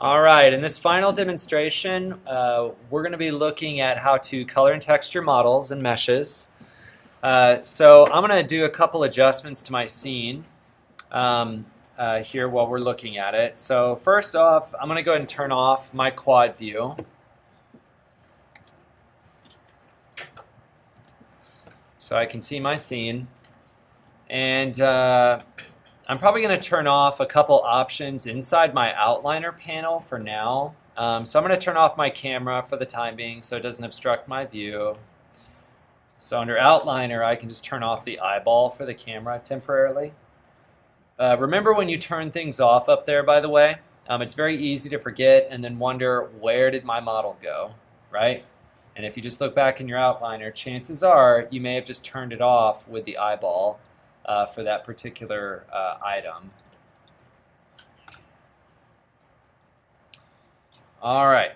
All right, in this final demonstration, we're going to be looking at how to color and texture models and meshes. So I'm going to do a couple adjustments to my scene here while we're looking at it. So first off, I'm going to go ahead and turn off my quad view. So I can see my scene. And I'm probably going to turn off a couple options inside my outliner panel for now. So I'm going to turn off my camera for the time being so it doesn't obstruct my view. So under outliner, I can just turn off the eyeball for the camera temporarily. Remember when you turn things off up there, by the way, it's very easy to forget and then wonder, where did my model go, right? And if you just look back in your outliner, chances are you may have just turned it off with the eyeball for that particular item. All right.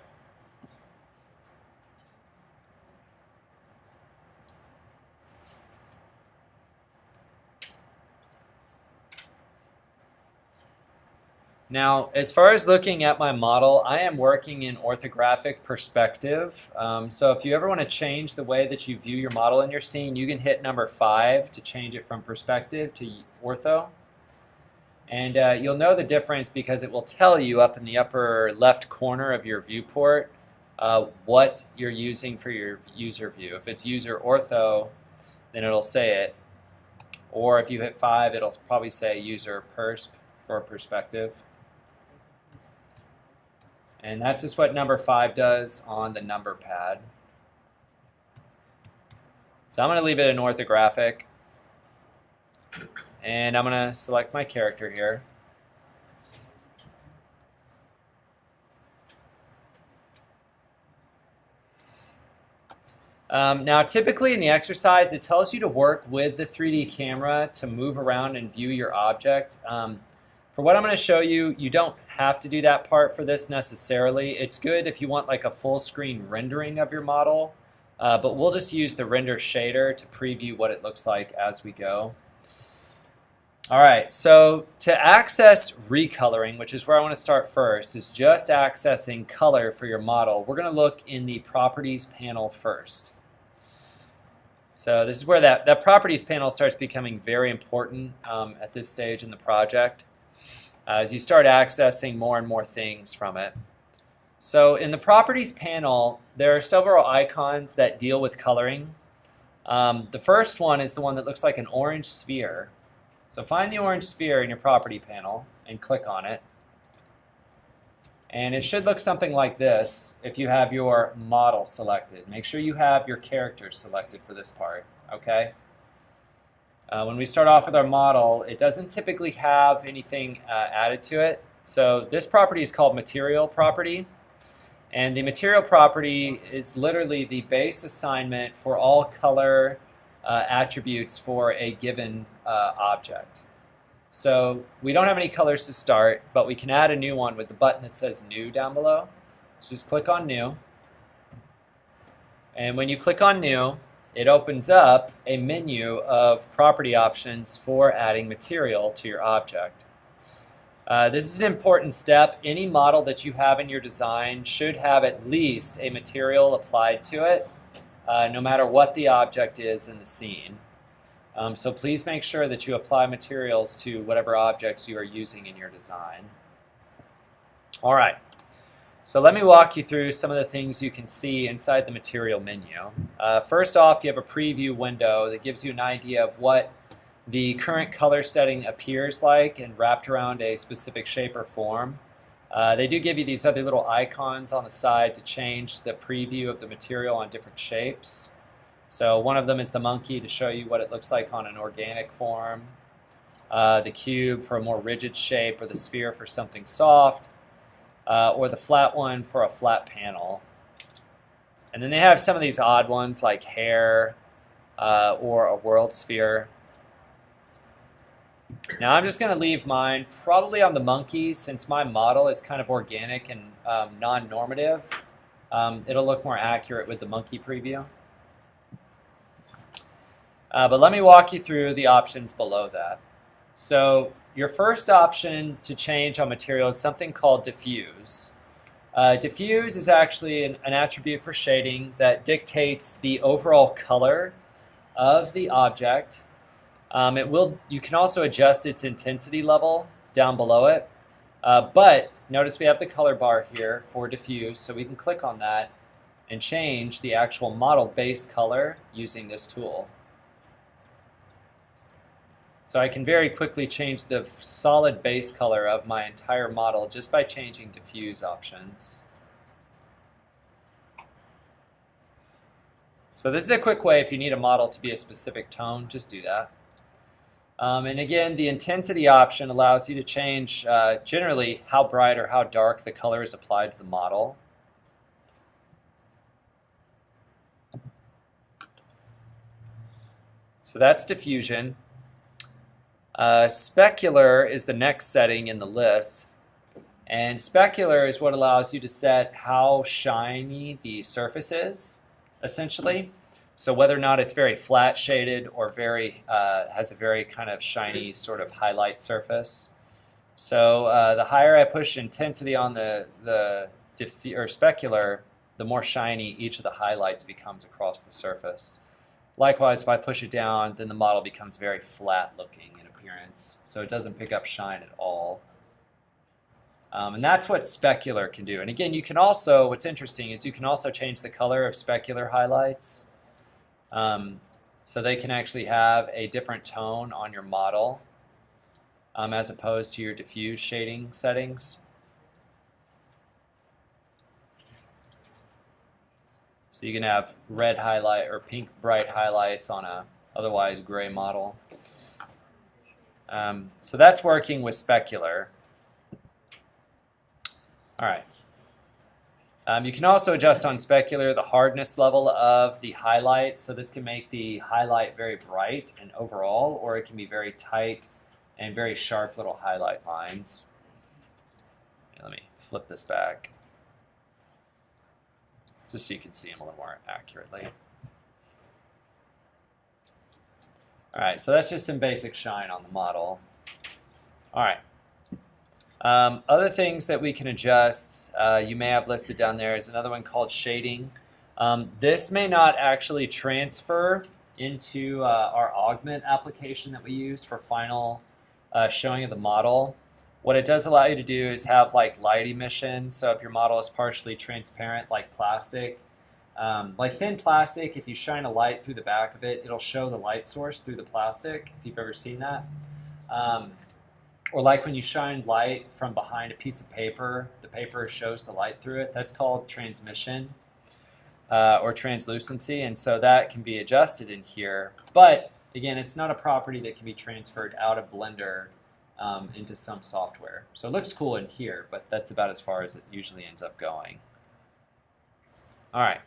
Now, as far as looking at my model, I am working in orthographic perspective. So if you ever want to change the way that you view your model in your scene, you can hit number 5 to change it from perspective to ortho. And you'll know the difference because it will tell you up in the upper left corner of your viewport what you're using for your user view. If it's user ortho, then it'll say it. Or if you hit 5, it'll probably say user persp for perspective. And that's just what number 5 does on the number pad. So I'm going to leave it in orthographic. And I'm going to select my character here. Now, typically in the exercise, it tells you to work with the 3D camera to move around and view your object. For what I'm going to show you, you don't have to do that part for this necessarily. It's good if you want like a full screen rendering of your model, but we'll just use the render shader to preview what it looks like as we go. All right, so to access recoloring, which is where I want to start first, is just accessing color for your model. We're going to look in the properties panel first. So this is where that properties panel starts becoming very important at this stage in the project. As you start accessing more and more things from it. So in the properties panel, there are several icons that deal with coloring. The first one is the one that looks like an orange sphere. So find the orange sphere in your property panel and click on it. And it should look something like this if you have your model selected. Make sure you have your character selected for this part, okay? When we start off with our model, it doesn't typically have anything added to it. So this property is called material property. And the material property is literally the base assignment for all color attributes for a given object. So we don't have any colors to start, but we can add a new one with the button that says New down below. So just click on New. And when you click on New, it opens up a menu of property options for adding material to your object. This is an important step. Any model that you have in your design should have at least a material applied to it, no matter what the object is in the scene. So please make sure that you apply materials to whatever objects you are using in your design. All right. So let me walk you through some of the things you can see inside the material menu. First off, you have a preview window that gives you an idea of what the current color setting appears like and wrapped around a specific shape or form. They do give you these other little icons on the side to change the preview of the material on different shapes. So one of them is the monkey to show you what it looks like on an organic form, the cube for a more rigid shape, or the sphere for something soft. Or the flat one for a flat panel. And then they have some of these odd ones like hair or a world sphere. Now I'm just going to leave mine probably on the monkey since my model is kind of organic and non-normative. It'll look more accurate with the monkey preview. But let me walk you through the options below that. So your first option to change on material is something called diffuse. Diffuse is actually an attribute for shading that dictates the overall color of the object. You can also adjust its intensity level down below it. But notice we have the color bar here for diffuse, so we can click on that and change the actual model base color using this tool. So I can very quickly change the solid base color of my entire model just by changing diffuse options. So this is a quick way if you need a model to be a specific tone, just do that. And again, the intensity option allows you to change generally how bright or how dark the color is applied to the model. So that's diffusion. Specular is the next setting in the list. And specular is what allows you to set how shiny the surface is, essentially. So whether or not it's very flat shaded or has a very kind of shiny sort of highlight surface. So the higher I push intensity on the specular, the more shiny each of the highlights becomes across the surface. Likewise, if I push it down, then the model becomes very flat looking in appearance. So it doesn't pick up shine at all. And that's what specular can do. And again, you can also, what's interesting is you can also change the color of specular highlights. So they can actually have a different tone on your model as opposed to your diffuse shading settings. So you can have red highlight or pink bright highlights on a otherwise gray model. So that's working with specular. All right. You can also adjust on specular the hardness level of the highlight. So this can make the highlight very bright and overall, or it can be very tight and very sharp little highlight lines. Let me flip this back just so you can see them a little more accurately. All right, so that's just some basic shine on the model. All right. Other things that we can adjust, you may have listed down there, is another one called shading. This may not actually transfer into our augment application that we use for final showing of the model. What it does allow you to do is have like light emission. So if your model is partially transparent like plastic, like thin plastic, if you shine a light through the back of it, it'll show the light source through the plastic, if you've ever seen that. Or like when you shine light from behind a piece of paper, the paper shows the light through it. That's called transmission or translucency, and so that can be adjusted in here. But again, it's not a property that can be transferred out of Blender into some software. So it looks cool in here, but that's about as far as it usually ends up going. All right.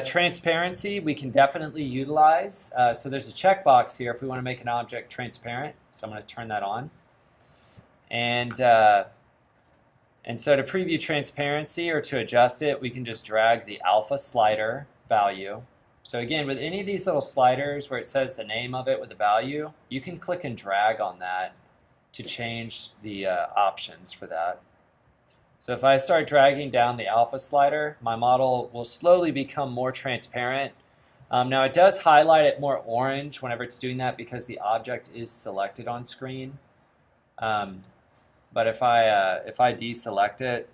Transparency we can definitely utilize. So there's a checkbox here if we want to make an object transparent. So I'm going to turn that on. And so to preview transparency or to adjust it, we can just drag the alpha slider value. So again, with any of these little sliders where it says the name of it with the value, you can click and drag on that to change the options for that. So if I start dragging down the alpha slider, my model will slowly become more transparent. Now it does highlight it more orange whenever it's doing that because the object is selected on screen. But if I deselect it,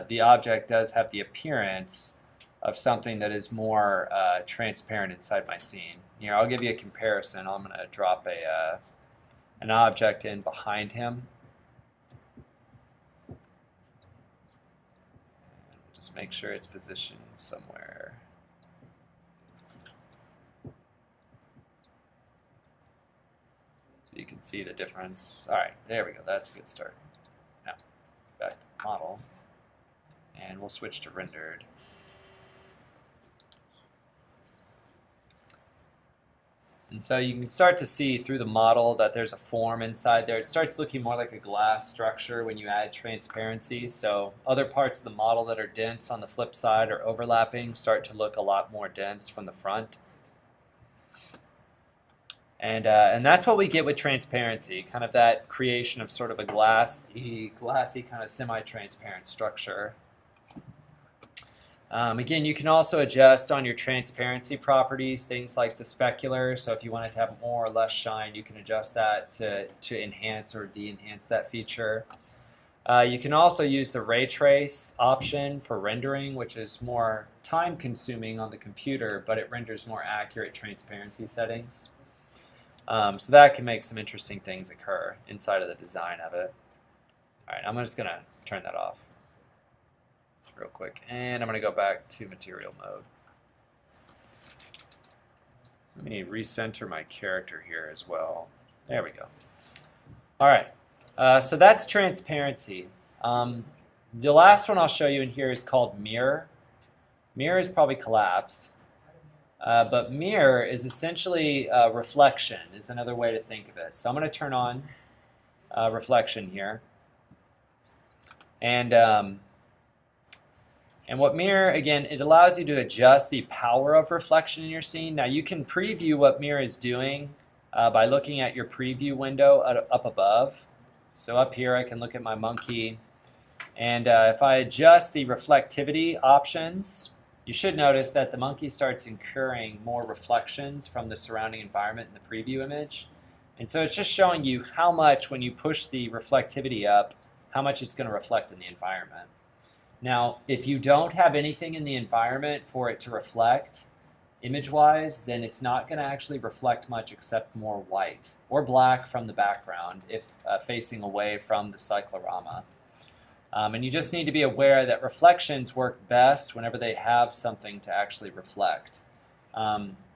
the object does have the appearance of something that is more transparent inside my scene. Here, I'll give you a comparison. I'm going to drop an object in behind him. Just make sure it's positioned somewhere. So you can see the difference. All right, there we go. That's a good start. Now, back to the model. And we'll switch to rendered. And so you can start to see through the model that there's a form inside there. It starts looking more like a glass structure when you add transparency. So other parts of the model that are dense on the flip side or overlapping start to look a lot more dense from the front. And that's what we get with transparency, kind of that creation of sort of a glassy kind of semi-transparent structure. Again, you can also adjust on your transparency properties, things like the specular. So if you wanted to have more or less shine, you can adjust that to enhance or de-enhance that feature. You can also use the ray trace option for rendering, which is more time consuming on the computer, but it renders more accurate transparency settings. So that can make some interesting things occur inside of the design of it. All right, I'm just going to turn that off real quick, and I'm going to go back to material mode. Let me recenter my character here as well. There we go. All right, so that's transparency. The last one I'll show you in here is called mirror. Mirror is probably collapsed, but mirror is essentially reflection is another way to think of it. So I'm going to turn on reflection here. And what mirror, again, it allows you to adjust the power of reflection in your scene. Now you can preview what mirror is doing by looking at your preview window up above. So up here I can look at my monkey, and if I adjust the reflectivity options, you should notice that the monkey starts incurring more reflections from the surrounding environment in the preview image. And so it's just showing you how much, when you push the reflectivity up, how much it's going to reflect in the environment. Now, if you don't have anything in the environment for it to reflect image-wise, then it's not going to actually reflect much except more white or black from the background if facing away from the cyclorama. And you just need to be aware that reflections work best whenever they have something to actually reflect.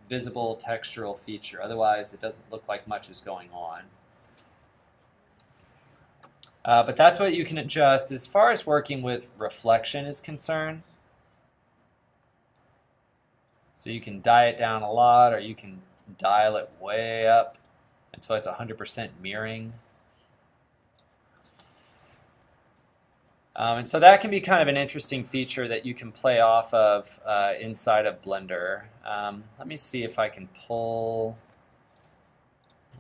Visible textural feature. Otherwise, it doesn't look like much is going on. But that's what you can adjust as far as working with reflection is concerned. So you can dial it down a lot, or you can dial it way up until it's 100% mirroring. And so that can be kind of an interesting feature that you can play off of inside of Blender. Let me see if I can pull,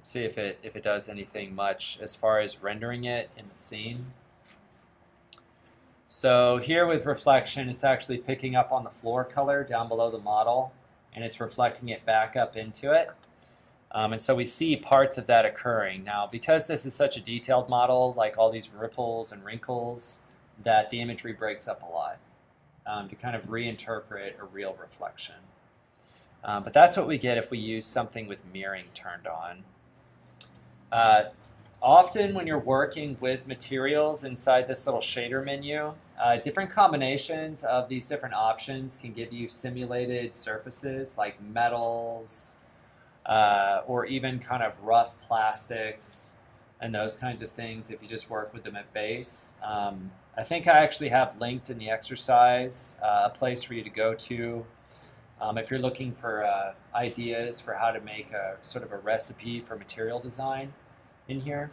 see if it does anything much as far as rendering it in the scene. So here with reflection, it's actually picking up on the floor color down below the model, and it's reflecting it back up into it. And so we see parts of that occurring. Now, because this is such a detailed model, like all these ripples and wrinkles, that the imagery breaks up a lot to kind of reinterpret a real reflection. But that's what we get if we use something with mirroring turned on. Often when you're working with materials inside this little shader menu, different combinations of these different options can give you simulated surfaces like metals or even kind of rough plastics and those kinds of things if you just work with them at base. I think I actually have linked in the exercise a place for you to go to if you're looking for ideas for how to make a sort of a recipe for material design in here.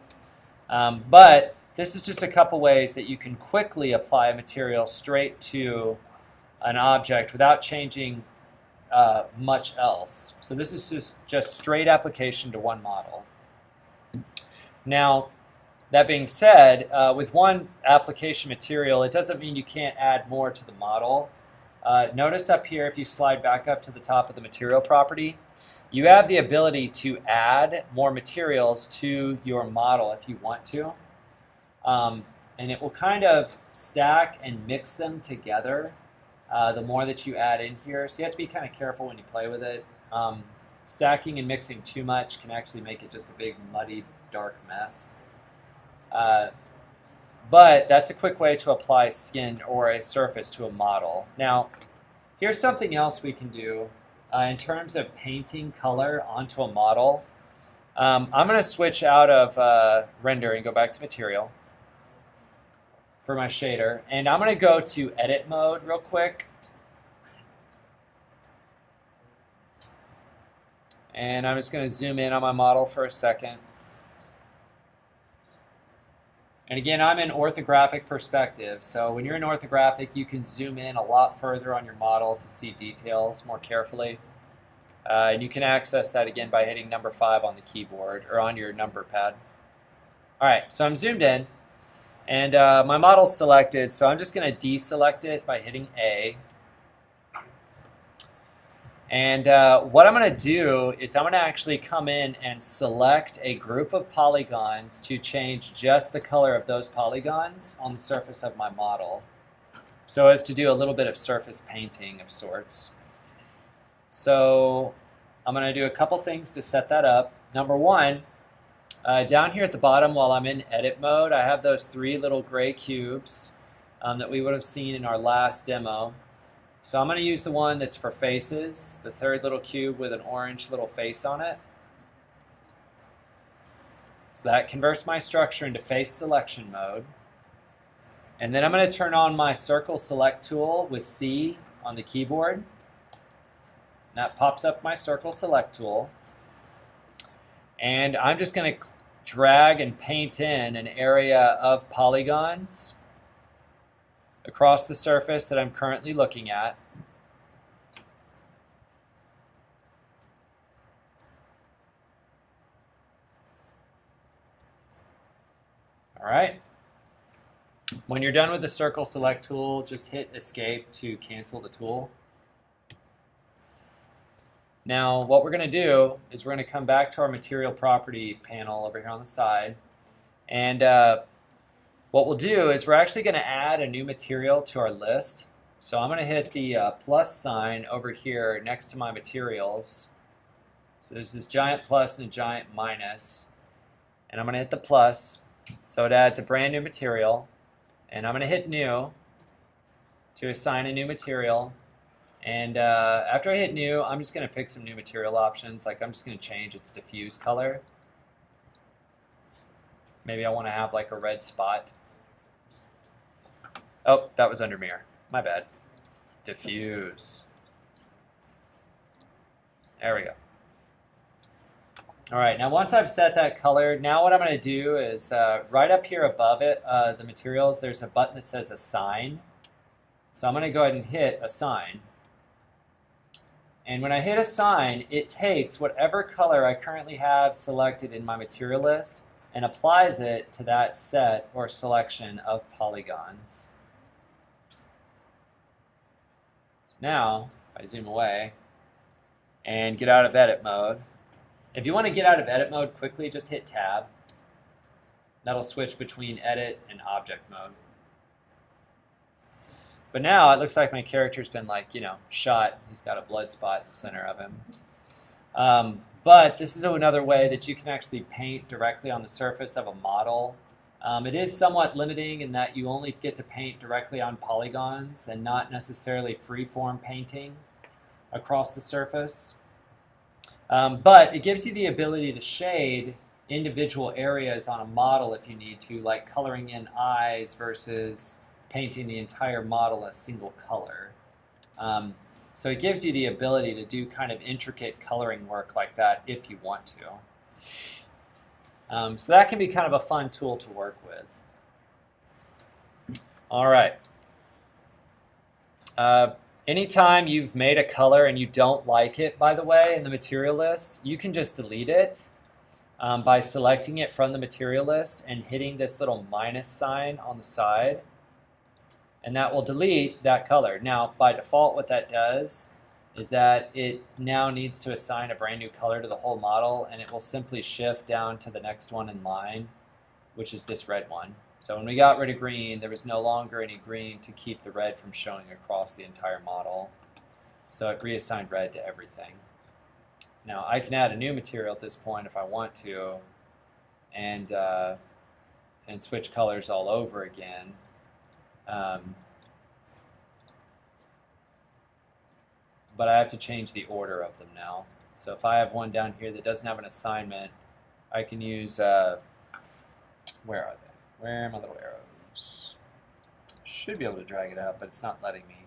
But this is just a couple ways that you can quickly apply a material straight to an object without changing much else. So this is just straight application to one model. Now, that being said, with one application material, it doesn't mean you can't add more to the model. Notice up here, if you slide back up to the top of the material property, you have the ability to add more materials to your model if you want to. And it will kind of stack and mix them together the more that you add in here. So you have to be kind of careful when you play with it. Stacking and mixing too much can actually make it just a big, muddy, dark mess. But that's a quick way to apply skin or a surface to a model. Now, here's something else we can do in terms of painting color onto a model. I'm going to switch out of render and go back to material for my shader. And I'm going to go to edit mode real quick. And I'm just going to zoom in on my model for a second. And again, I'm in orthographic perspective. So when you're in orthographic, you can zoom in a lot further on your model to see details more carefully. And you can access that again by hitting number 5 on the keyboard or on your number pad. All right, so I'm zoomed in, and my model's selected, so I'm just going to deselect it by hitting A. And what I'm going to do is I'm going to actually come in and select a group of polygons to change just the color of those polygons on the surface of my model, so as to do a little bit of surface painting of sorts. So I'm going to do a couple things to set that up. Number one, down here at the bottom while I'm in edit mode, I have those 3 little gray cubes that we would have seen in our last demo. So I'm going to use the one that's for faces, the 3rd little cube with an orange little face on it. So that converts my structure into face selection mode. And then I'm going to turn on my circle select tool with C on the keyboard. That pops up my circle select tool. And I'm just going to drag and paint in an area of polygons across the surface that I'm currently looking at. All right. When you're done with the circle select tool, just hit escape to cancel the tool. Now, what we're going to do is we're going to come back to our material property panel over here on the side. And what we'll do is we're actually going to add a new material to our list. So I'm going to hit the plus sign over here next to my materials. So there's this giant plus and a giant minus. And I'm going to hit the plus. So it adds a brand new material. And I'm going to hit new to assign a new material. And after I hit new, I'm just going to pick some new material options. Like I'm just going to change its diffuse color. Maybe I want to have like a red spot. Oh, that was under mirror. My bad. Diffuse. There we go. All right, now once I've set that color, now what I'm going to do is right up here above it, the materials, there's a button that says Assign. So I'm going to go ahead and hit Assign. And when I hit Assign, it takes whatever color I currently have selected in my material list and applies it to that set or selection of polygons. Now, if I zoom away and get out of edit mode, if you want to get out of edit mode quickly, just hit Tab. That'll switch between edit and object mode. But now it looks like my character's been shot. He's got a blood spot in the center of him. But this is another way that you can actually paint directly on the surface of a model. It is somewhat limiting in that you only get to paint directly on polygons and not necessarily free-form painting across the surface. But it gives you the ability to shade individual areas on a model if you need to, like coloring in eyes versus painting the entire model a single color. So it gives you the ability to do kind of intricate coloring work like that if you want to. So that can be kind of a fun tool to work with. All right. Anytime you've made a color and you don't like it, by the way, in the material list, you can just delete it by selecting it from the material list and hitting this little minus sign on the side. And that will delete that color. Now, by default, what that does is that it now needs to assign a brand new color to the whole model, and it will simply shift down to the next one in line, which is this red one. So when we got rid of green, there was no longer any green to keep the red from showing across the entire model. So it reassigned red to everything. Now, I can add a new material at this point if I want to, and switch colors all over again. But I have to change the order of them now. So if I have one down here that doesn't have an assignment, I can use, where are they? Where are my little arrows? Should be able to drag it up, but it's not letting me.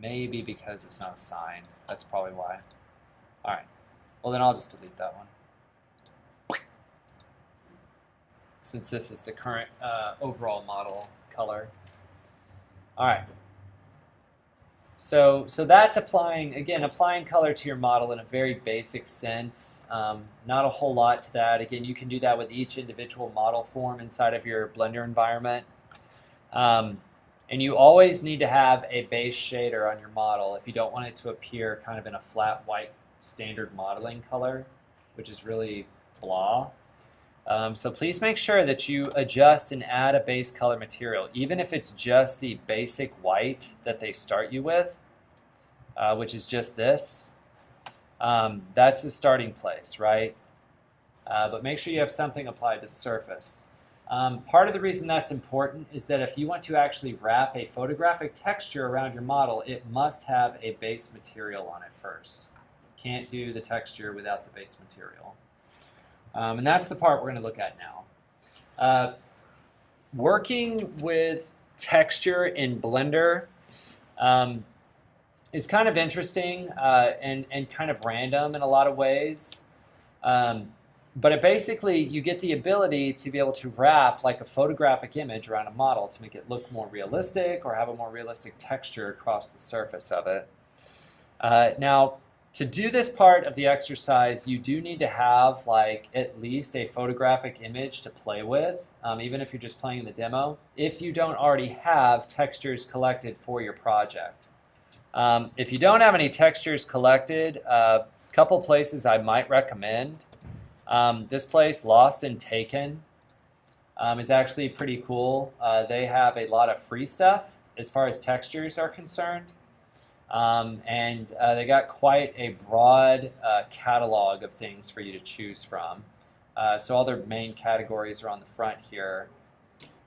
Maybe because it's not assigned. That's probably why. All right. Well, then I'll just delete that one, since this is the current overall model color. All right. So that's applying color to your model in a very basic sense. Not a whole lot to that. Again, you can do that with each individual model form inside of your Blender environment. And you always need to have a base shader on your model if you don't want it to appear kind of in a flat white standard modeling color, which is really blah. So please make sure that you adjust and add a base color material, even if it's just the basic white that they start you with, which is just this. That's the starting place, right? But make sure you have something applied to the surface. Part of the reason that's important is that if you want to actually wrap a photographic texture around your model, it must have a base material on it first. Can't do the texture without the base material. And that's the part we're going to look at now. Working with texture in Blender is kind of interesting and kind of random in a lot of ways. But it basically, you get the ability to be able to wrap like a photographic image around a model to make it look more realistic or have a more realistic texture across the surface of it. Now, to do this part of the exercise, you do need to have like at least a photographic image to play with, even if you're just playing the demo, if you don't already have textures collected for your project. If you don't have any textures collected, a couple places I might recommend. This place, Lost and Taken, is actually pretty cool. They have a lot of free stuff as far as textures are concerned. And they got quite a broad catalog of things for you to choose from. So all their main categories are on the front here.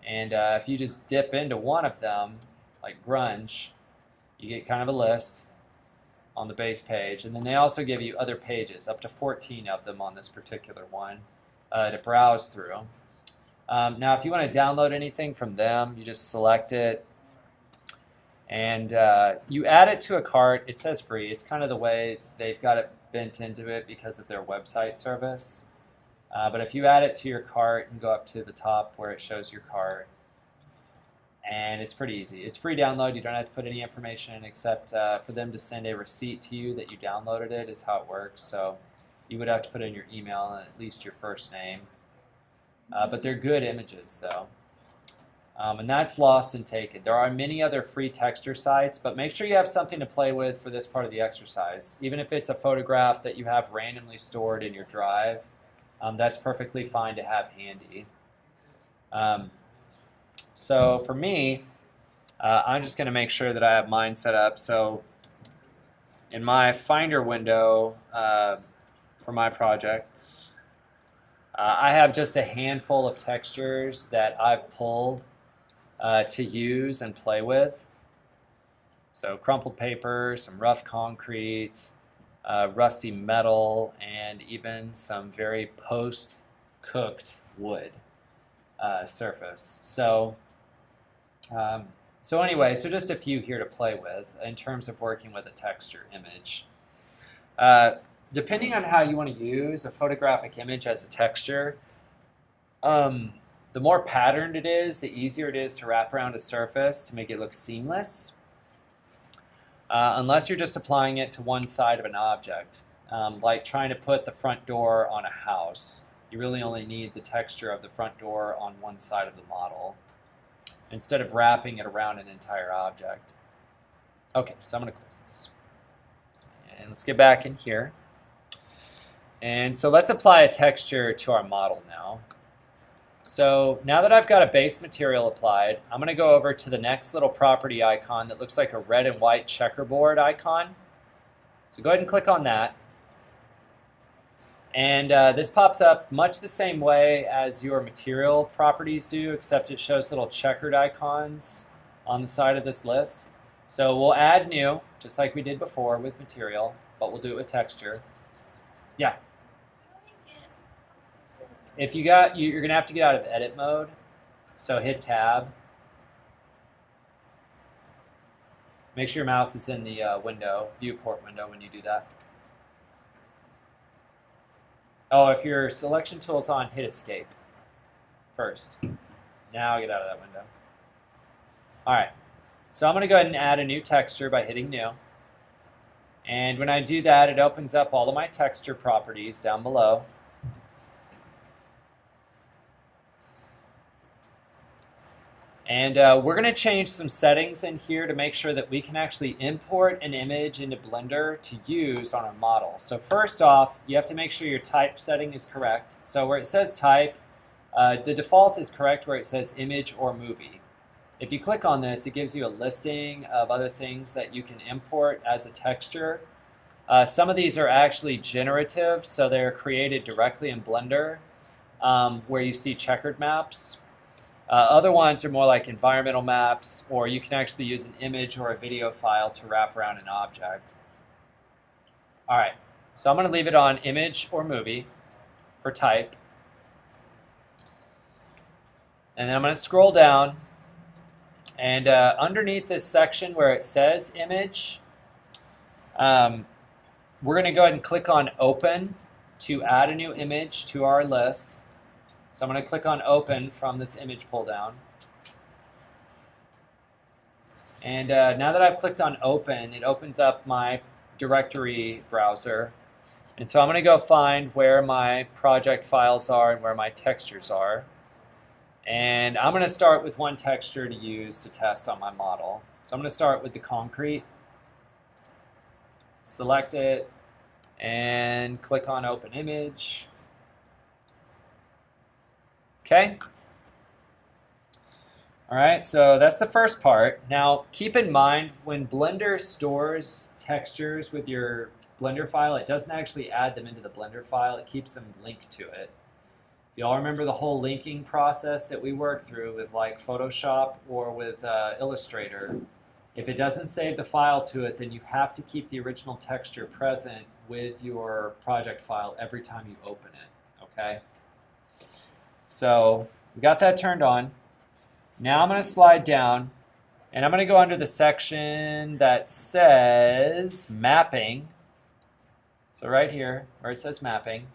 And if you just dip into one of them, like grunge, you get kind of a list on the base page. And then they also give you other pages, up to 14 of them on this particular one, to browse through. Now, if you want to download anything from them, you just select it. And you add it to a cart. It says free. It's kind of the way they've got it bent into it because of their website service. But if you add it to your cart and go up to the top where it shows your cart, and it's pretty easy. It's free download. You don't have to put any information in except for them to send a receipt to you that you downloaded it is how it works. So you would have to put in your email and at least your first name. But they're good images, though. And that's Lost and Taken. There are many other free texture sites, but make sure you have something to play with for this part of the exercise. Even if it's a photograph that you have randomly stored in your drive, that's perfectly fine to have handy. So for me, I'm just going to make sure that I have mine set up. So in my Finder window for my projects, I have just a handful of textures that I've pulled to use and play with. So crumpled paper, some rough concrete, rusty metal, and even some very post-cooked wood surface. So anyway, so just a few here to play with in terms of working with a texture image. Depending on how you want to use a photographic image as a texture, the more patterned it is, the easier it is to wrap around a surface to make it look seamless, unless you're just applying it to one side of an object, like trying to put the front door on a house. You really only need the texture of the front door on one side of the model, instead of wrapping it around an entire object. Okay, so I'm going to close this. And let's get back in here. And so let's apply a texture to our model now. So now that I've got a base material applied, I'm going to go over to the next little property icon that looks like a red and white checkerboard icon. So go ahead and click on that. And this pops up much the same way as your material properties do, except it shows little checkered icons on the side of this list. So we'll add new, just like we did before with material, but we'll do it with texture. Yeah. If you got, you're gonna have to get out of edit mode. So hit tab. Make sure your mouse is in the viewport window when you do that. Oh, if your selection tool's on, hit escape first. Now get out of that window. All right. So I'm going to go ahead and add a new texture by hitting New. And when I do that, it opens up all of my texture properties down below. And we're going to change some settings in here to make sure that we can actually import an image into Blender to use on our model. So first off, you have to make sure your type setting is correct. So where it says type, the default is correct where it says image or movie. If you click on this, it gives you a listing of other things that you can import as a texture. Some of these are actually generative, so they're created directly in Blender, where you see checkered maps. Other ones are more like environmental maps, or you can actually use an image or a video file to wrap around an object. All right, so I'm going to leave it on image or movie for type. And then I'm going to scroll down. And underneath this section where it says image, we're going to go ahead and click on Open to add a new image to our list. So I'm going to click on Open from this image pull down. And now that I've clicked on Open, it opens up my directory browser. And so I'm going to go find where my project files are and where my textures are. And I'm going to start with one texture to use to test on my model. So I'm going to start with the concrete, select it, and click on Open Image. Okay. All right, so that's the first part. Now, keep in mind, when Blender stores textures with your Blender file, it doesn't actually add them into the Blender file. It keeps them linked to it. Y'all remember the whole linking process that we worked through with like Photoshop or with Illustrator? If it doesn't save the file to it, then you have to keep the original texture present with your project file every time you open it, okay? So we got that turned on. Now I'm going to slide down, and I'm going to go under the section that says Mapping. So right here, where it says Mapping.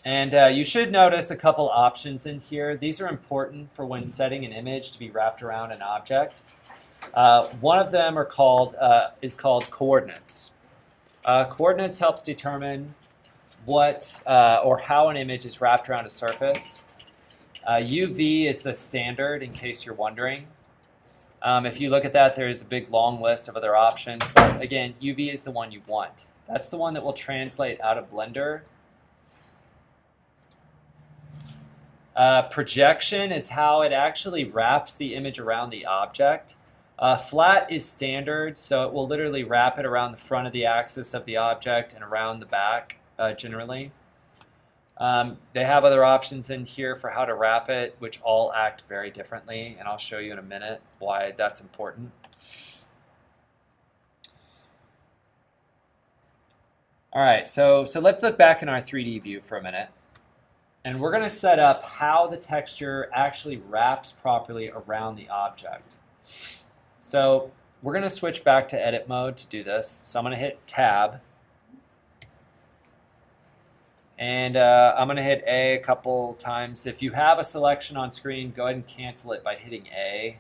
And you should notice a couple options in here. These are important for when setting an image to be wrapped around an object. One of them is called coordinates. Coordinates helps determine what or how an image is wrapped around a surface. UV is the standard, in case you're wondering. If you look at that, there is a big long list of other options. But again, UV is the one you want. That's the one that will translate out of Blender. Projection is how it actually wraps the image around the object. Flat is standard, so it will literally wrap it around the front of the axis of the object and around the back, generally. They have other options in here for how to wrap it, which all act very differently, and I'll show you in a minute why that's important. All right, so let's look back in our 3D view for a minute. And we're going to set up how the texture actually wraps properly around the object. So we're going to switch back to edit mode to do this. So I'm going to hit Tab. And I'm going to hit A a couple times. If you have a selection on screen, go ahead and cancel it by hitting A.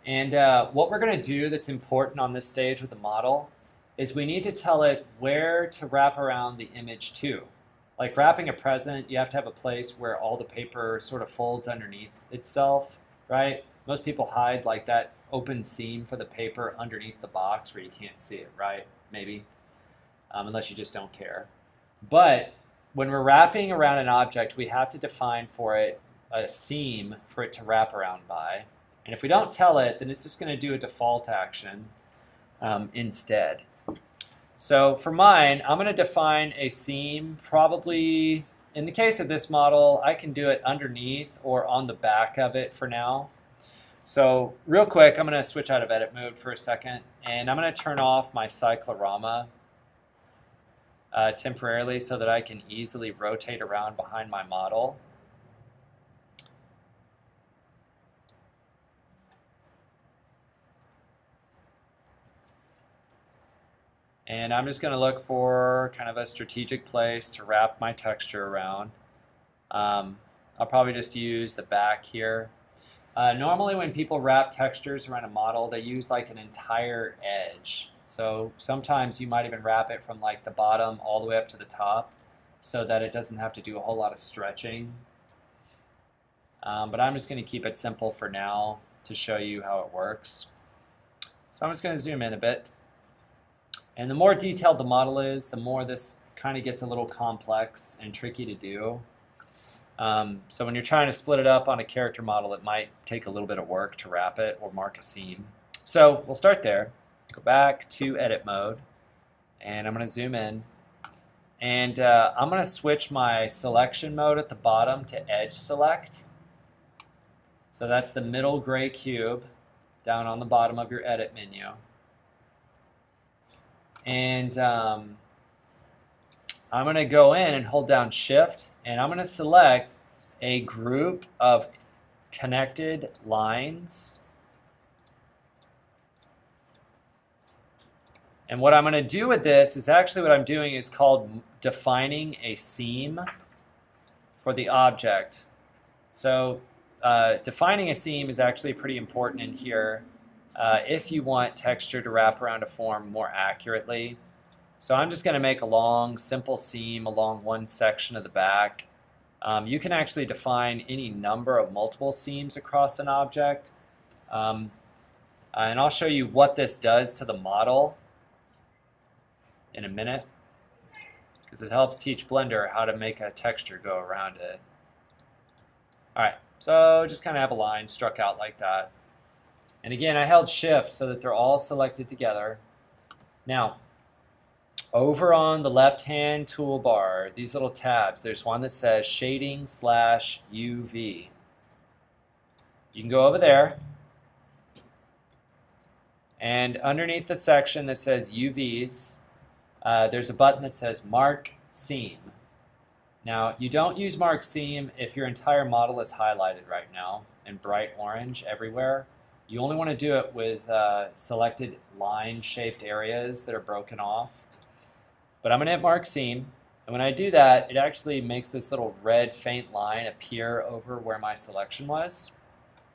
And what we're going to do that's important on this stage with the model is we need to tell it where to wrap around the image to. Like wrapping a present, you have to have a place where all the paper sort of folds underneath itself, right? Most people hide like that open seam for the paper underneath the box where you can't see it, right? Maybe, unless you just don't care. But when we're wrapping around an object, we have to define for it a seam for it to wrap around by. And if we don't tell it, then it's just going to do a default action instead. So for mine, I'm going to define a seam probably, in the case of this model, I can do it underneath or on the back of it for now. So real quick, I'm going to switch out of edit mode for a second, and I'm going to turn off my cyclorama temporarily so that I can easily rotate around behind my model. And I'm just going to look for kind of a strategic place to wrap my texture around. I'll probably just use the back here. Normally when people wrap textures around a model, they use like an entire edge. So sometimes you might even wrap it from like the bottom all the way up to the top so that it doesn't have to do a whole lot of stretching. But I'm just going to keep it simple for now to show you how it works. So I'm just going to zoom in a bit. And the more detailed the model is, the more this kind of gets a little complex and tricky to do. So when you're trying to split it up on a character model, it might take a little bit of work to wrap it or mark a seam. So we'll start there. Go back to edit mode, and I'm going to zoom in. And I'm going to switch my selection mode at the bottom to edge select. So that's the middle gray cube down on the bottom of your edit menu. And I'm going to go in and hold down Shift, and I'm going to select a group of connected lines. And what I'm going to do with this is actually what I'm doing is called defining a seam for the object. So defining a seam is actually pretty important in here if you want texture to wrap around a form more accurately. So I'm just going to make a long, simple seam along one section of the back. You can actually define any number of multiple seams across an object. And I'll show you what this does to the model in a minute, because it helps teach Blender how to make a texture go around it. All right, so just kind of have a line struck out like that. And again, I held Shift so that they're all selected together. Now, over on the left-hand toolbar, these little tabs, there's one that says Shading/UV. You can go over there, and underneath the section that says UVs, there's a button that says Mark Seam. Now, you don't use Mark Seam if your entire model is highlighted right now in bright orange everywhere. You only want to do it with selected line-shaped areas that are broken off. But I'm going to hit Mark Seam, and when I do that, it actually makes this little red faint line appear over where my selection was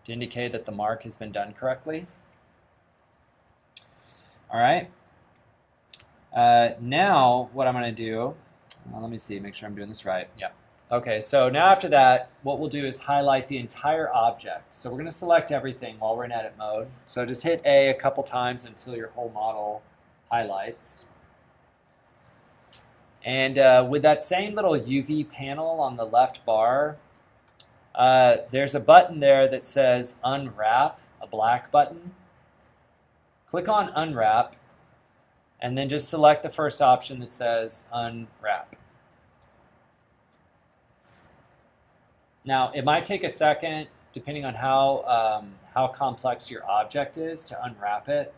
to indicate that the mark has been done correctly. All right. Now what I'm going to do, let me see, make sure I'm doing this right. Yeah. Okay, so now after that, what we'll do is highlight the entire object. So we're going to select everything while we're in edit mode. So just hit A a couple times until your whole model highlights. And with that same little UV panel on the left bar, there's a button there that says Unwrap, a black button. Click on Unwrap, and then just select the first option that says Unwrap. Now, it might take a second, depending on how complex your object is, to unwrap it.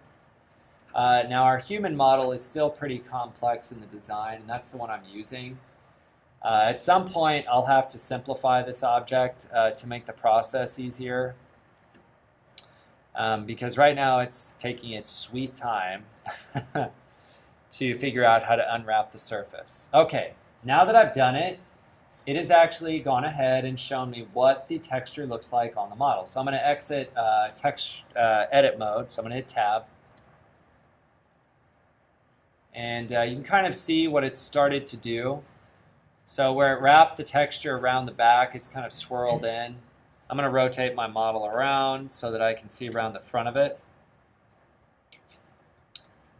Now, our human model is still pretty complex in the design, and that's the one I'm using. At some point, I'll have to simplify this object to make the process easier, because right now it's taking its sweet time to figure out how to unwrap the surface. Okay, now that I've done it, it has actually gone ahead and shown me what the texture looks like on the model. So I'm going to exit edit mode, so I'm going to hit Tab. And you can kind of see what it's started to do. So where it wrapped the texture around the back, it's kind of swirled in. I'm going to rotate my model around so that I can see around the front of it.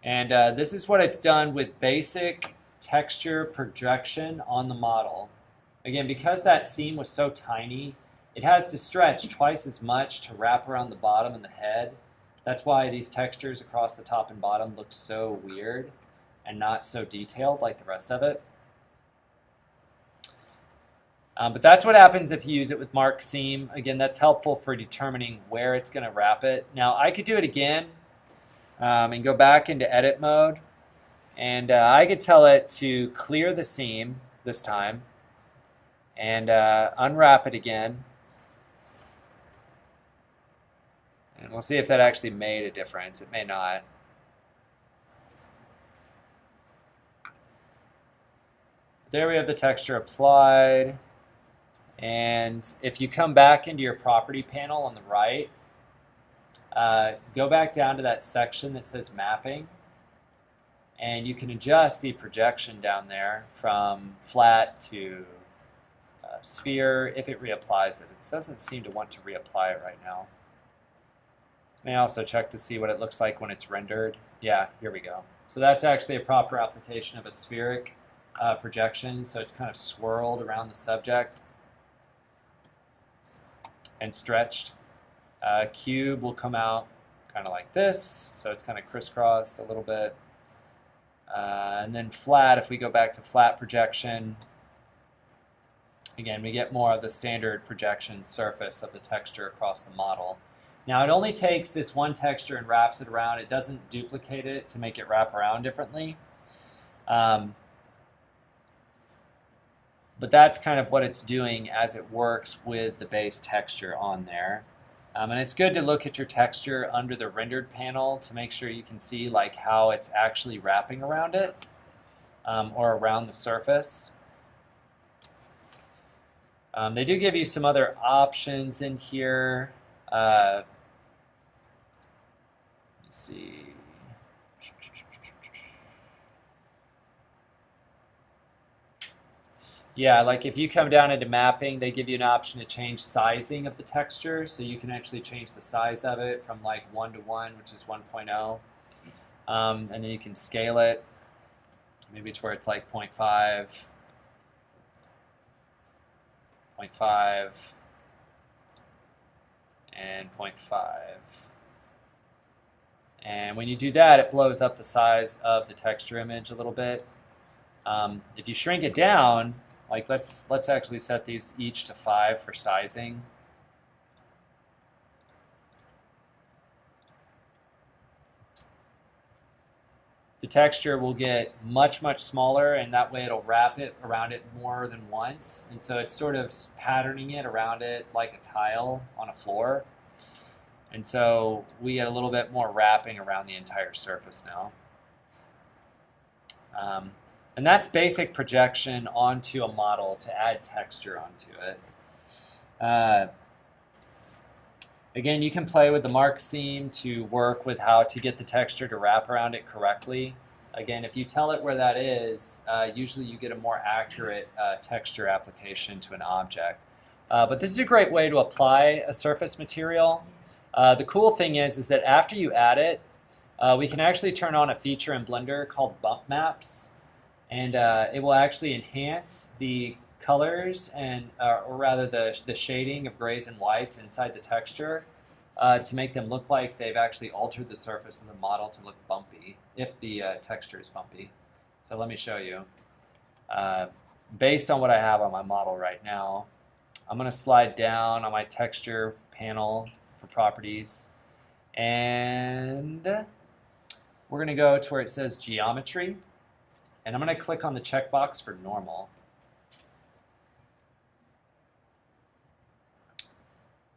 And this is what it's done with basic texture projection on the model. Again, because that seam was so tiny, it has to stretch twice as much to wrap around the bottom and the head. That's why these textures across the top and bottom look so weird and not so detailed like the rest of it. But that's what happens if you use it with Mark Seam. Again, that's helpful for determining where it's going to wrap it. Now, I could do it again and go back into edit mode. And I could tell it to clear the seam this time and unwrap it again. And we'll see if that actually made a difference. It may not. There we have the texture applied. And if you come back into your property panel on the right, go back down to that section that says mapping, and you can adjust the projection down there from flat to sphere if it reapplies it. It doesn't seem to want to reapply it right now. May also check to see what it looks like when it's rendered. Yeah, here we go. So that's actually a proper application of a spheric projection. So it's kind of swirled around the subject and stretched. Cube will come out kind of like this. So it's kind of crisscrossed a little bit. And then flat, if we go back to flat projection, again, we get more of the standard projection surface of the texture across the model. Now, it only takes this one texture and wraps it around. It doesn't duplicate it to make it wrap around differently. But that's kind of what it's doing as it works with the base texture on there. And it's good to look at your texture under the rendered panel to make sure you can see like how it's actually wrapping around it or around the surface. They do give you some other options in here. Let's see. Yeah, like if you come down into mapping, they give you an option to change sizing of the texture. So you can actually change the size of it from like 1 to 1, which is 1.0. And then you can scale it, maybe to where it's like 0.5, 0.5, and 0.5. And when you do that, it blows up the size of the texture image a little bit. If you shrink it down, like let's actually set these each to 5 for sizing. The texture will get much, much smaller, and that way it'll wrap it around it more than once. And so it's sort of patterning it around it like a tile on a floor. And so we get a little bit more wrapping around the entire surface now. And that's basic projection onto a model to add texture onto it. Again, you can play with the mark seam to work with how to get the texture to wrap around it correctly. Again, if you tell it where that is, usually you get a more accurate texture application to an object. But this is a great way to apply a surface material. The cool thing is that after you add it, we can actually turn on a feature in Blender called bump maps. And it will actually enhance the colors and, or rather the shading of grays and whites inside the texture to make them look like they've actually altered the surface of the model to look bumpy, if the texture is bumpy. So let me show you. Based on what I have on my model right now, I'm going to slide down on my texture panel for properties, and we're going to go to where it says geometry. And I'm going to click on the checkbox for normal.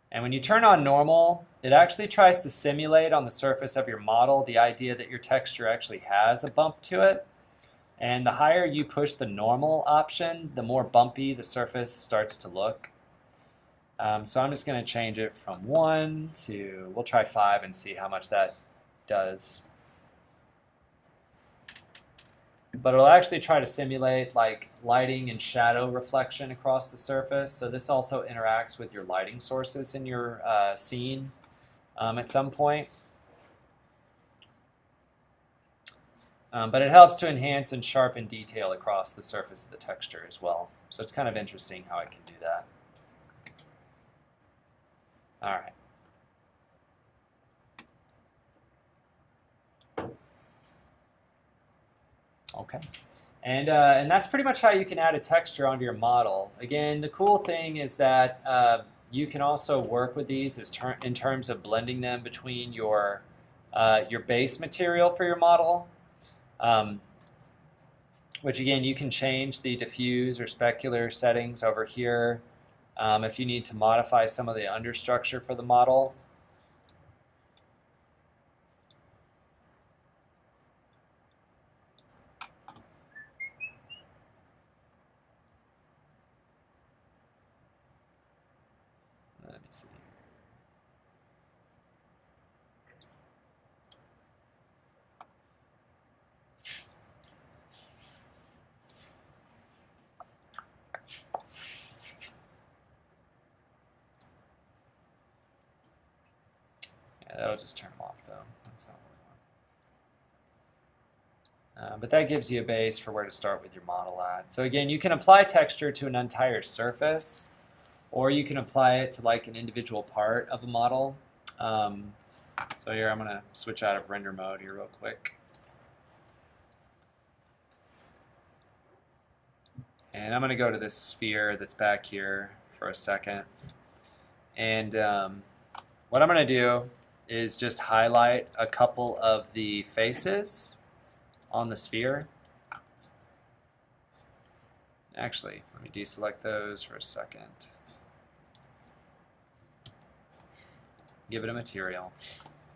And when you turn on normal, it actually tries to simulate on the surface of your model the idea that your texture actually has a bump to it. And the higher you push the normal option, the more bumpy the surface starts to look. So I'm just going to change it from 1 to, we'll try 5 and see how much that does. But it'll actually try to simulate like lighting and shadow reflection across the surface. So this also interacts with your lighting sources in your scene at some point. But it helps to enhance and sharpen detail across the surface of the texture as well. So it's kind of interesting how it can do that. All right. Okay, and that's pretty much how you can add a texture onto your model. Again, the cool thing is that you can also work with these in terms of blending them between your base material for your model, which again, you can change the diffuse or specular settings over here if you need to modify some of the understructure for the model. Yeah, that'll just turn them off though. That's not what we want. But that gives you a base for where to start with your model at. So again, you can apply texture to an entire surface, or you can apply it to like an individual part of a model. So here I'm going to switch out of render mode here real quick. And I'm going to go to this sphere that's back here for a second. And what I'm going to do is just highlight a couple of the faces on the sphere. Actually, let me deselect those for a second. Give it a material.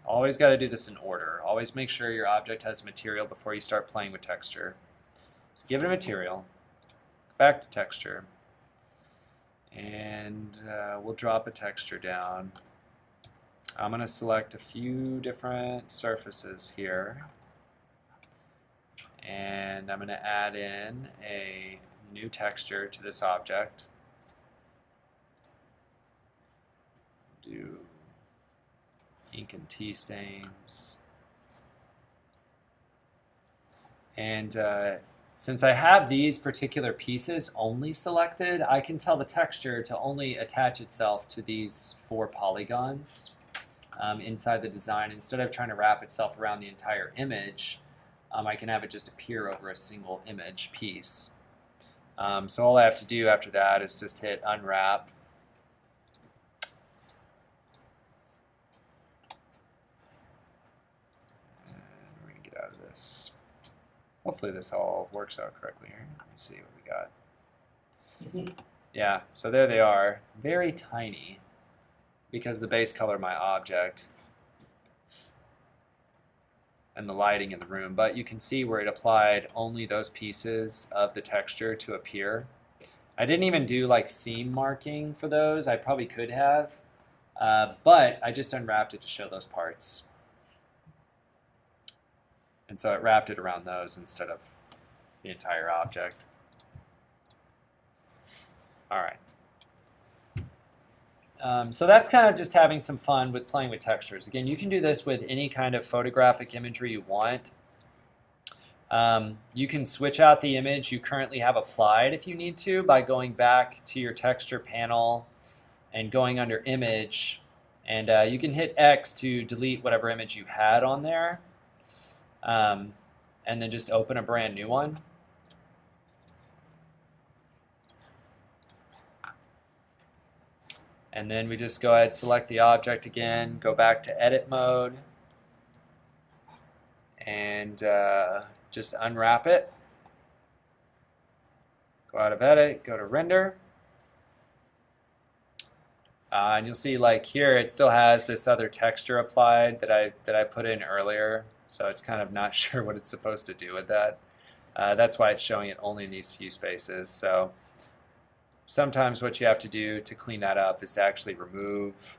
Always got to do this in order. Always make sure your object has material before you start playing with texture. So give it a material. Back to texture. And we'll drop a texture down. I'm going to select a few different surfaces here. And I'm going to add in a new texture to this object. Do ink and tea stains. And since I have these particular pieces only selected, I can tell the texture to only attach itself to these 4 polygons inside the design. Instead of trying to wrap itself around the entire image, I can have it just appear over a single image piece. So all I have to do after that is just hit unwrap. And we're going to get out of this. Hopefully this all works out correctly here. Let me see what we got. Yeah, so there they are. Very tiny because the base color of my object and the lighting in the room. But you can see where it applied only those pieces of the texture to appear. I didn't even do like seam marking for those. I probably could have. But I just unwrapped it to show those parts. And so it wrapped it around those instead of the entire object. All right. So that's kind of just having some fun with playing with textures. Again, you can do this with any kind of photographic imagery you want. You can switch out the image you currently have applied if you need to by going back to your texture panel and going under image. And you can hit X to delete whatever image you had on there. And then just open a brand new one. And then we just go ahead, select the object again, go back to edit mode, and just unwrap it. Go out of edit, go to render. And you'll see like here it still has this other texture applied that I put in earlier. So it's kind of not sure what it's supposed to do with that. That's why it's showing it only in these few spaces. So sometimes what you have to do to clean that up is to actually remove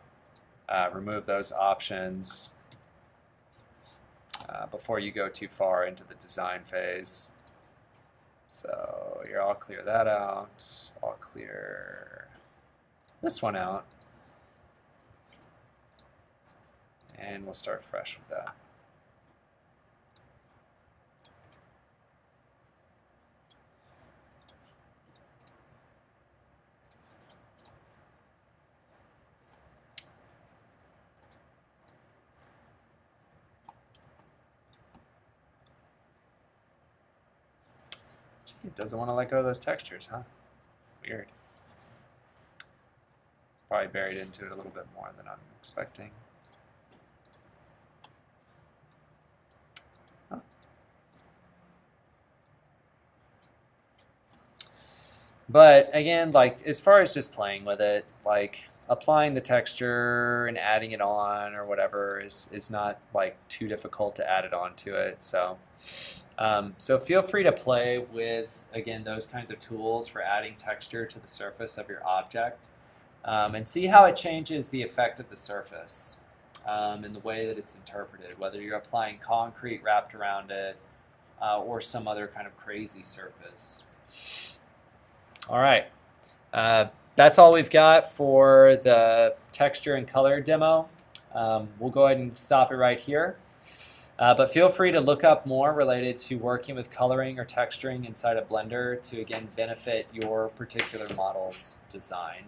those options before you go too far into the design phase. So here, I'll clear that out. I'll clear this one out. And we'll start fresh with that. It doesn't want to let go of those textures, huh? Weird. It's probably buried into it a little bit more than I'm expecting. Huh. But again, like as far as just playing with it, like applying the texture and adding it on or whatever is not like too difficult to add it onto it. So feel free to play with, again, those kinds of tools for adding texture to the surface of your object and see how it changes the effect of the surface and the way that it's interpreted, whether you're applying concrete wrapped around it or some other kind of crazy surface. All right. That's all we've got for the texture and color demo. We'll go ahead and stop it right here. But feel free to look up more related to working with coloring or texturing inside of Blender to, again, benefit your particular model's design.